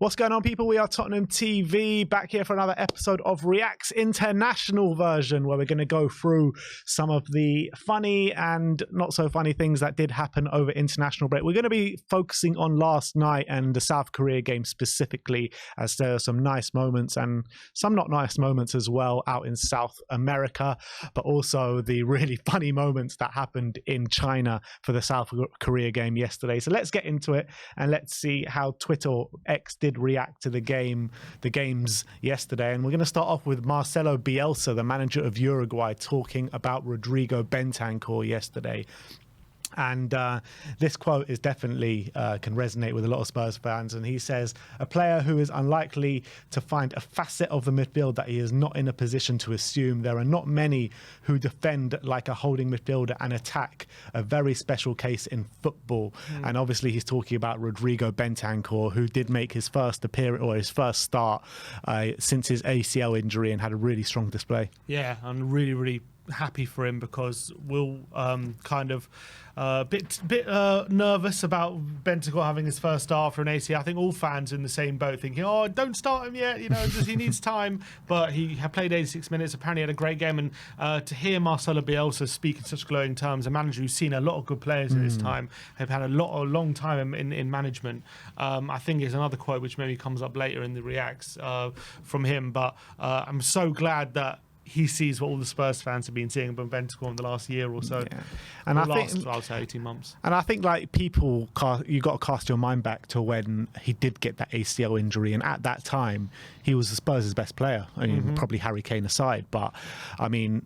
What's going on, people? We are Tottenham TV, back here for another episode of REAX International version, where we're going to go through some of the funny and not so funny things that did happen over international break. We're going to be focusing on last night and the South Korea game specifically, as there are some nice moments and some not nice moments as well out in South America, but also the really funny moments that happened in China for the South Korea game yesterday. So let's get into it and let's see how Twitter or X did react to the games yesterday. And we're going to start off with Marcelo Bielsa, the manager of Uruguay, talking about Rodrigo Bentancur yesterday. And this quote is definitely can resonate with a lot of Spurs fans. And he says, a player who is unlikely to find a facet of the midfield that he is not in a position to assume. There are not many who defend like a holding midfielder and attack, a very special case in football. And obviously he's talking about Rodrigo Bentancur, who did make his first appearance or his first start since his ACL injury and had a really strong display. Yeah, I'm really happy for him, because we'll kind of bit nervous about Bentancur having his first start for an ACL. I think all fans are in the same boat, thinking, oh, don't start him yet, just he needs time. But he had played 86 minutes, apparently had a great game. And to hear Marcelo Bielsa speak in such glowing terms, a manager who's seen a lot of good players at this time, have had a long time in management, I think is another quote which maybe comes up later in the reacts from him. But I'm so glad that he sees what all the Spurs fans have been seeing about Bentancur in the last year or so. Yeah. And I think I'll say 18 months. And I think, like, you got to cast your mind back to when he did get that ACL injury, and at that time he was the Spurs' best player. I mean, probably Harry Kane aside, but I mean,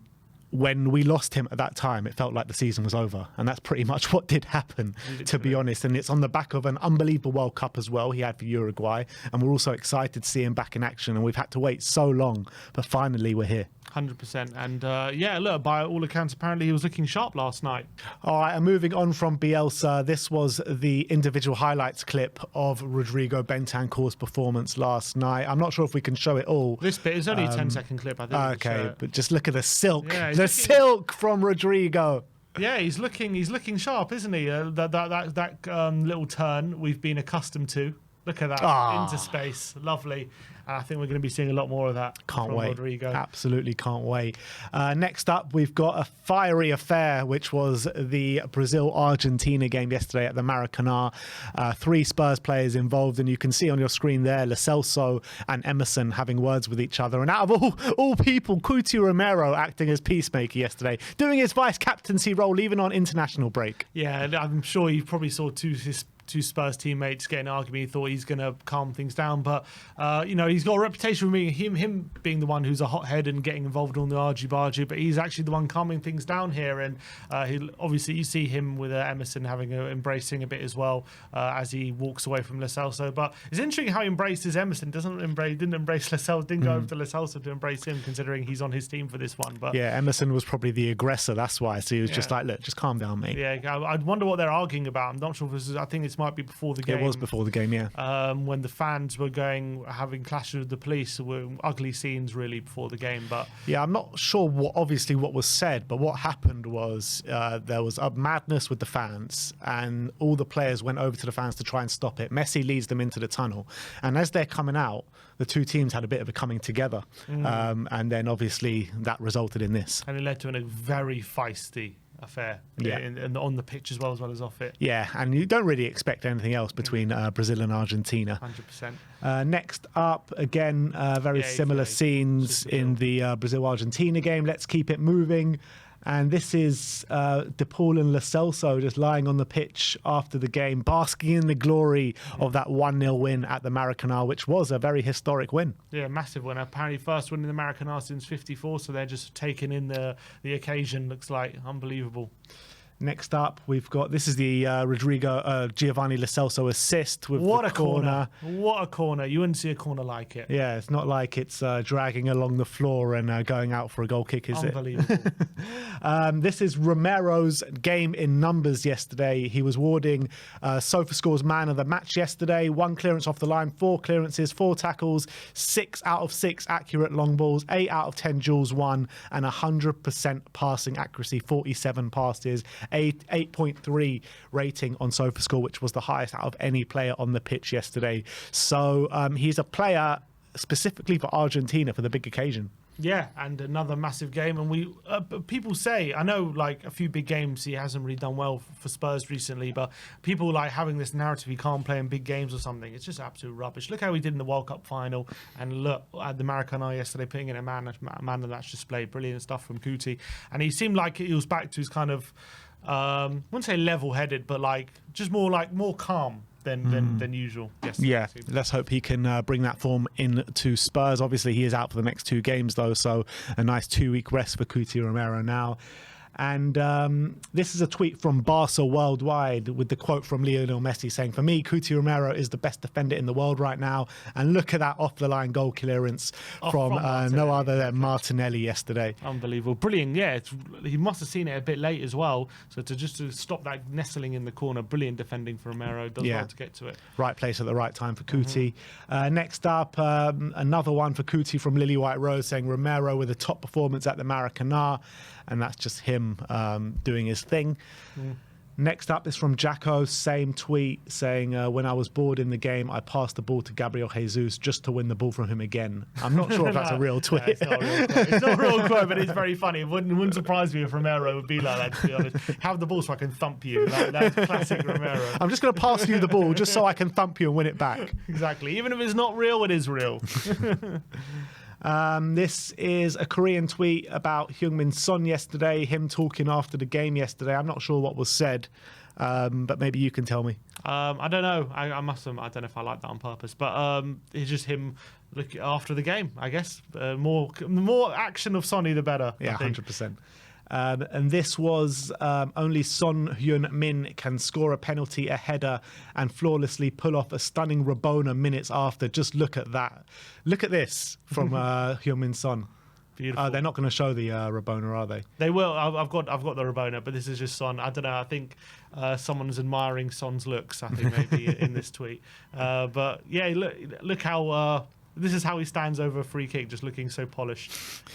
when we lost him at that time, it felt like the season was over. And that's pretty much what did happen, to be honest. And it's on the back of an unbelievable World Cup as well he had for Uruguay. And we're also excited to see him back in action. And we've had to wait so long, but finally we're here. 100%. And yeah, look, by all accounts, apparently he was looking sharp last night. All right, and moving on from Bielsa, this was the individual highlights clip of Rodrigo Bentancur's performance last night. I'm not sure if we can show it all. This bit is only a 10-second clip, I think. Okay, but just look at the silk. Yeah, the silk from Rodrigo. Yeah, he's looking sharp, isn't he? That little turn we've been accustomed to. Look at that, into space, lovely. And I think we're going to be seeing a lot more of that. Can't wait. Rodrigo. Absolutely can't wait. Next up, we've got a fiery affair, which was the Brazil-Argentina game yesterday at the Maracanã. 3 Spurs players involved, and you can see on your screen there, Lo Celso and Emerson having words with each other. And out of all people, Cuti Romero acting as peacemaker yesterday, doing his vice-captaincy role even on international break. Yeah, I'm sure you probably saw two Spurs teammates getting an argument. He thought he's going to calm things down, but he's got a reputation for being him being the one who's a hothead and getting involved in the argy-bargy, but he's actually the one calming things down here. And obviously you see him with Emerson embracing a bit as well as he walks away from Lo Celso. But it's interesting how he embraces Emerson. Didn't embrace Lo Celso, didn't go over to Lo Celso to embrace him, considering he's on his team for this one. But yeah, Emerson was probably the aggressor, that's why. So he was just like, look, just calm down, mate. Yeah, I'd wonder what they're arguing about. I'm not sure if this is, I think this might be before the game. It was before the game, yeah. When the fans were having clashes with the police, were ugly scenes really before the game. But yeah, I'm not sure what was said, but what happened was there was a madness with the fans, and all the players went over to the fans to try and stop it. Messi leads them into the tunnel, and as they're coming out, the two teams had a bit of a coming together, and then obviously that resulted in this. And it led to a very feisty affair, and on the pitch as well as off it. Yeah, and you don't really expect anything else between Brazil and Argentina. 100%. Next up, again, very similar scenes in the Brazil-Argentina game. Let's keep it moving. And this is De Paul and Lo Celso just lying on the pitch after the game, basking in the glory of that 1-0 win at the Maracanã, which was a very historic win. Yeah, massive win. Apparently first win in the Maracanã since '54, so they're just taking in the occasion. Looks like unbelievable. Next up, we've got, this is the Giovanni Lo Celso assist with the corner. What a corner. You wouldn't see a corner like it. Yeah, it's not like it's dragging along the floor and going out for a goal kick, is it? Unbelievable. This is Romero's game in numbers yesterday. He was awarding SofaScore's man of the match yesterday. 1 clearance off the line, 4 clearances, 4 tackles, 6 out of 6 accurate long balls, 8 out of 10 duels won, and 100% passing accuracy, 47 passes, a 8.3 rating on SofaScore, which was the highest out of any player on the pitch yesterday. So he's a player specifically for Argentina for the big occasion. Yeah, and another massive game. And we people say, I know like a few big games he hasn't really done well for Spurs recently, but people like having this narrative he can't play in big games or something. It's just absolute rubbish. Look how he did in the World Cup final, and look at the Maracanã yesterday, putting in a man of the match display. Brilliant stuff from Kuti. And he seemed like he was back to his kind of, I wouldn't say level-headed, but like just more calm than usual. Yes. Yeah, let's hope he can bring that form into Spurs. Obviously, he is out for the next 2 games, though, so a nice 2-week rest for Kuti Romero now. And this is a tweet from Barca Worldwide with the quote from Lionel Messi saying, "For me, Kuti Romero is the best defender in the world right now." And look at that off-the-line goal clearance from no other than Martinelli yesterday. Unbelievable. Brilliant. Yeah, he must have seen it a bit late as well. So to stop that nestling in the corner, brilliant defending for Romero. Does well to get to it. Right place at the right time for Kuti. Next up, another one for Kuti from Lily White Rose saying, "Romero with a top performance at the Maracanã." And that's just him doing his thing. Next up is from Jacko, same tweet saying, "When I was bored in the game, I passed the ball to Gabriel Jesus just to win the ball from him again." I'm not sure if that's a real tweet. It's not a real quote. It's not a real quote, but it's very funny. It wouldn't surprise me if Romero would be like that, to be honest. Have the ball so I can thump you. That's classic Romero. I'm just going to pass you the ball just so I can thump you and win it back. Exactly. Even if it's not real, it is real. This is a Korean tweet about Heung-min Son yesterday, him talking after the game yesterday. I'm not sure what was said, but maybe you can tell me. I don't know. I must have, I don't know if I like that on purpose, but it's just him after the game, I guess. The more action of Sonny, the better. Yeah, 100%. And this was only Son Heung-min can score a penalty, a header, and flawlessly pull off a stunning Rabona minutes after. Just look at that. Look at this from Heung-min Son. Beautiful. They're not going to show the Rabona, are they? They will. I've got the Rabona, but this is just Son. I don't know. I think someone's admiring Son's looks, I think, maybe in this tweet. But yeah, look how... this is how he stands over a free kick, just looking so polished.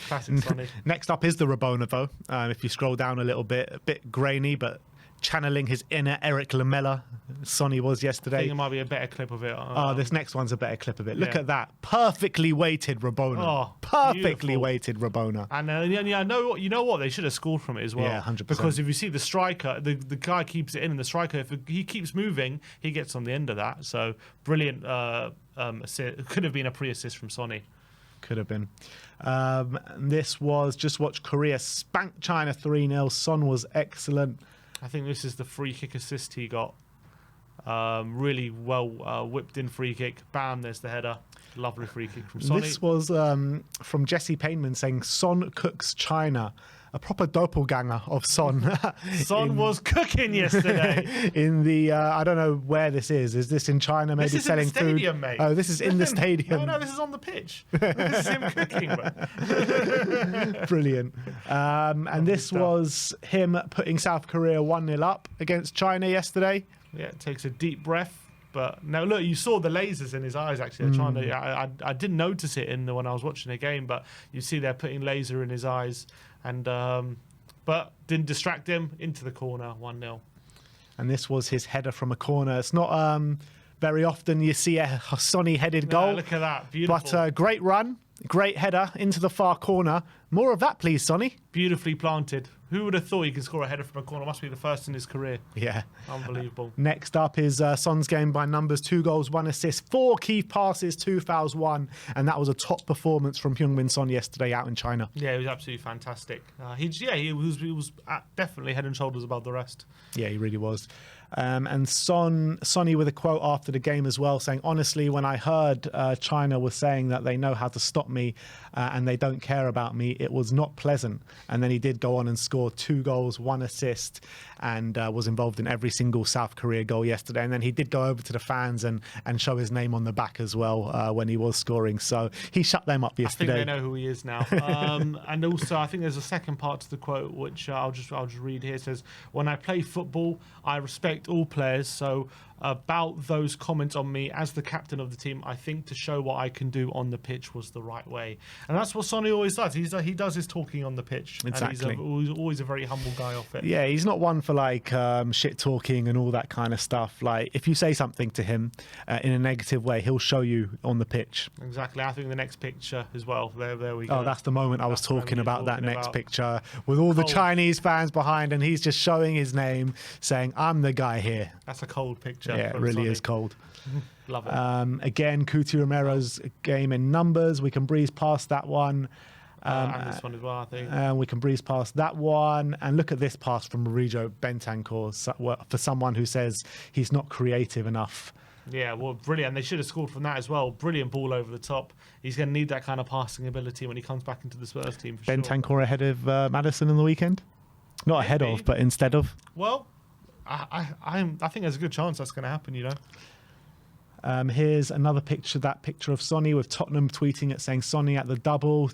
Classic Sonny. Next up is the Rabona, though. If you scroll down a little bit, a bit grainy, but channeling his inner Eric Lamela, Sonny was yesterday. I think it might be a better clip of it. This next one's a better clip of it. Look at that. Perfectly weighted Rabona. Oh, perfectly weighted Rabona. And I know you know what? They should have scored from it as well. Yeah, 100%. Because if you see the striker, the guy keeps it in, and the striker, if he keeps moving, he gets on the end of that. So brilliant. It could have been a pre-assist from Sonny. Could have been. This was just watch Korea spank China 3-0. Son was excellent. I think this is the free kick assist he got. Really well whipped in free kick. Bam, there's the header. Lovely free kick from Sonny. This was from Jesse Payneman saying Son cooks China. A proper doppelganger of Son. Son was cooking yesterday. In the, I don't know where this is. Is this in China? Maybe this selling is in the stadium, food? Mate. Oh, this is in the stadium. No, this is on the pitch. This is him cooking, bro. Brilliant. And this was him putting South Korea 1-0 up against China yesterday. Yeah, takes a deep breath. But now look, you saw the lasers in his eyes. Actually, they're trying to. I didn't notice it when I was watching the game, but you see they're putting laser in his eyes, and but didn't distract him into the corner. 1-0. And this was his header from a corner. It's not very often you see a Sonny headed goal. Look at that, beautiful. But great run, great header into the far corner. More of that, please, Sonny. Beautifully planted. Who would have thought he could score a header from a corner? Must be the first in his career. Yeah. Unbelievable. Next up is Son's game by numbers. 2 goals, 1 assist, 4 key passes, 2 fouls, 1. And that was a top performance from Heung-min Son yesterday out in China. Yeah, he was absolutely fantastic. He was definitely head and shoulders above the rest. Yeah, he really was. And Sonny with a quote after the game as well, saying, honestly, when I heard China was saying that they know how to stop me and they don't care about me, it was not pleasant. And then he did go on and score 2 goals, 1 assist, and was involved in every single South Korea goal yesterday. And then he did go over to the fans and show his name on the back as well when he was scoring. So he shut them up yesterday. I think they know who he is now. And also, I think there's a second part to the quote, which I'll just read here. It says, when I play football, I respect all players. So about those comments on me as the captain of the team. I think to show what I can do on the pitch was the right way. And that's what Sonny always does. He does his talking on the pitch. Exactly. And he's always a very humble guy off it. Yeah, he's not one for like shit talking and all that kind of stuff. Like if you say something to him in a negative way, he'll show you on the pitch. Exactly. I think the next picture as well. There we go. Oh, that's the moment I was talking about. That next picture with all the Cold. Chinese fans behind, and he's just showing his name, saying, "I'm the guy here." That's a cold picture. Yeah, it really is cold. Love it. Again, Cuti Romero's game in numbers. We can breeze past that one. And this one as well, I think. We can breeze past that one. And look at this pass from Mauricio Bentancur for someone who says he's not creative enough. Yeah, well, brilliant. They should have scored from that as well. Brilliant ball over the top. He's going to need that kind of passing ability when he comes back into the Spurs team. For Bentancur sure. ahead of Maddison in the weekend? Not Maybe. ahead of, but instead of. Well, I think there's a good chance that's going to happen, you know. Here's another picture, that picture of Sonny with Tottenham tweeting it saying Sonny at the double.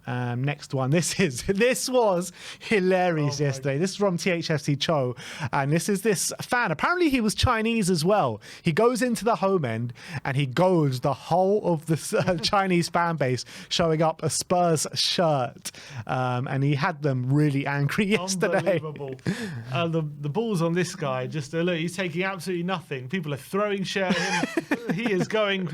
Next one. This was hilarious yesterday. This is from THFC Cho, and this is this fan. Apparently he was Chinese as well. He goes into the home end and he goes the whole of the Chinese fan base showing up a Spurs shirt, and he had them really angry yesterday. Unbelievable. The balls on this guy, just look, he's taking absolutely nothing. People are throwing shit at him. He's carrying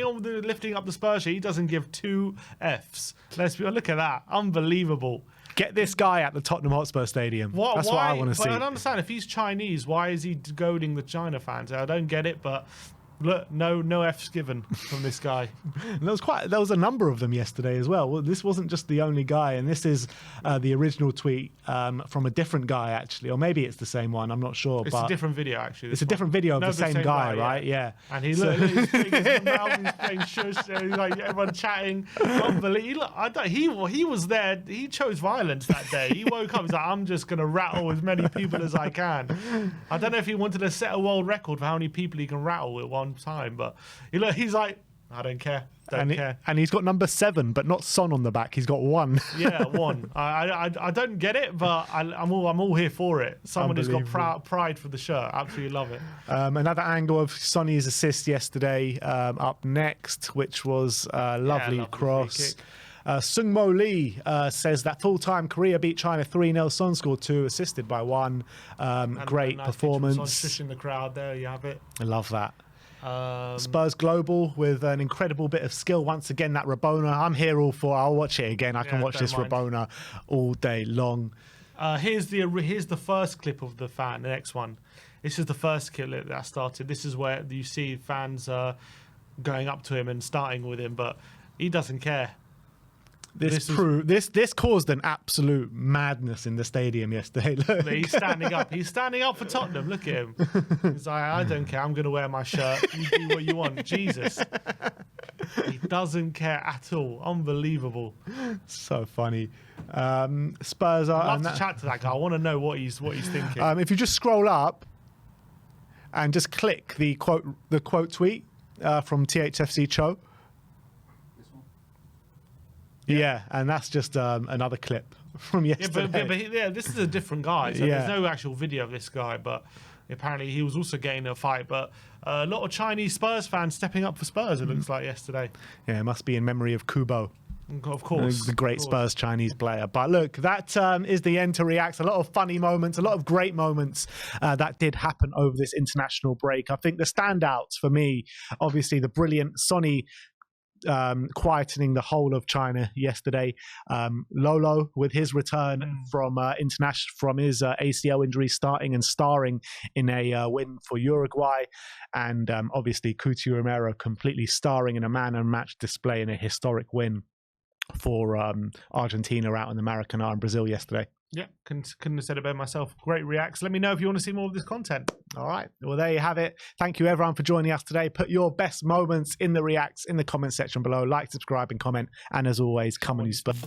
on with lifting up the Spurs shirt. He doesn't give two Fs. Look at that. Unbelievable. Get this guy at the Tottenham Hotspur Stadium. That's what I want to see. I don't understand. If he's Chinese, why is he goading the China fans? I don't get it, but look, no F's given from this guy. There was a number of them yesterday as well. This wasn't just the only guy, and this is the original tweet from a different guy actually, or maybe it's the same one. I'm not sure. It's a different video actually. It's a different video of the same guy, right? Yeah. And he's playing his mouth, he's playing shush, and like everyone chatting. Unbelievable. He was there. He chose violence that day. He woke up. He's like, I'm just gonna rattle as many people as I can. I don't know if he wanted to set a world record for how many people he can rattle at one time, but he's like, I don't care. Don't care. And he's got number 7, but not Son on the back. He's got 1. Yeah, 1. I don't get it, but I'm all here for it. Someone who's got pride for the shirt. Absolutely love it. Another angle of Sonny's assist yesterday up next, which was a lovely cross. Sungmo Lee says that full-time Korea beat China 3-0. Son scored 2, assisted by 1. Great nice performance. Son shushing the crowd there. You have it. I love that. Spurs Global with an incredible bit of skill. Once again, that Rabona. I'm here all for. I'll watch it again. I can watch this Rabona all day long. Here's the first clip of the fan. The next one. This is the first clip that started. This is where you see fans going up to him and starting with him, but he doesn't care. This caused an absolute madness in the stadium yesterday. Look. He's standing up. He's standing up for Tottenham. Look at him. He's like, I don't care. I'm going to wear my shirt. You do what you want. Jesus. He doesn't care at all. Unbelievable. So funny. Spurs are. I'd love to chat to that guy. I want to know what he's thinking. If you just scroll up and just click the quote tweet from THFC Cho. Yeah, and that's just another clip from yesterday. But this is a different guy. So there's no actual video of this guy, but apparently he was also getting a fight. But a lot of Chinese Spurs fans stepping up for Spurs, it looks like, yesterday. Yeah, it must be in memory of Kubo. Of course. The great Spurs Chinese player. But look, that is the end to REAX. A lot of funny moments, a lot of great moments that did happen over this international break. I think the standouts for me, obviously the brilliant Sonny quietening the whole of China yesterday. Lolo with his return from his ACL injury, starting and starring in a win for Uruguay, and obviously Cuti Romero completely starring in a man-and-match display in a historic win for Argentina out in the Maracanã in Brazil yesterday. Yeah, couldn't have said it better myself. Great REAX. Let me know if you want to see more of this content. All right. Well, there you have it. Thank you, everyone, for joining us today. Put your best moments in the REAX in the comment section below. Like, subscribe, and comment. And as always, come on, you Spurs.